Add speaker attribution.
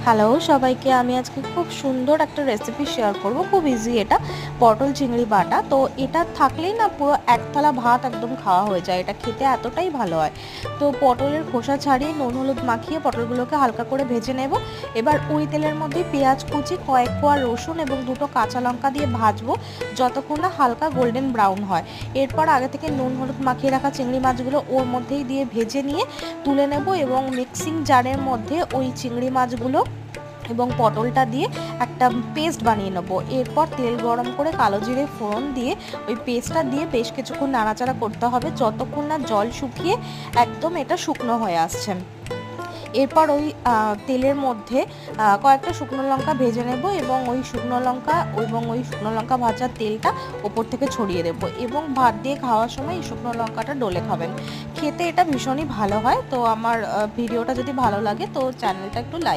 Speaker 1: Hello সবাইকে, আমি আজকে খুব সুন্দর একটা রেসিপি শেয়ার করব। খুব ইজি এটা, পটল চিংড়ি বাটা। তো এটা থাকলেই না পুরো এক থালা ভাত একদম খাওয়া হয়ে যায়। এটা খেতে এতটাই ভালো হয়। তো পটলের খোসা ছাড়িয়ে নুন হলুদ মাখিয়ে পটলগুলোকে হালকা করে ভেজে নেব। এবার ওই তেলের মধ্যে পেঁয়াজ কুচি, কয়েক কোয়া রসুন এবং দুটো কাঁচা লঙ্কা দিয়ে ভাজবো যতক্ষণ না হালকা গোল্ডেন ব্রাউন হয়। এরপর আগে থেকে নুন হলুদ মাখিয়ে রাখা চিংড়ি মাছগুলো ওর মধ্যেই দিয়ে ভেজে নিয়ে তুলে নেব এবং মিক্সিং জারের মধ্যে ওই চিংড়ি মাছগুলো এবং পটলটা দিয়ে একটা পেস্ট বানিয়ে নেব। এরপর তেল গরম করে কালো জিরে ফোড়ন দিয়ে ওই পেস্টটা দিয়ে বেশ কিছুক্ষণ নাড়াচাড়া করতে হবে যতক্ষণ না জল শুকিয়ে একদম এটা শুকনো হয়ে আসছে। এরপর ওই তেলের মধ্যে কয়েকটা শুকনো লঙ্কা ভেজে নেব এবং ওই শুকনো লঙ্কা ভাজার তেলটা ওপর থেকে ছড়িয়ে দেব এবং ভাত দিয়ে খাওয়ার সময় এই শুকনো লঙ্কাটা ডলে খাবেন। খেতে এটা ভীষণই ভালো হয়। তো আমার ভিডিওটা যদি ভালো লাগে তো চ্যানেলটা একটু লাইক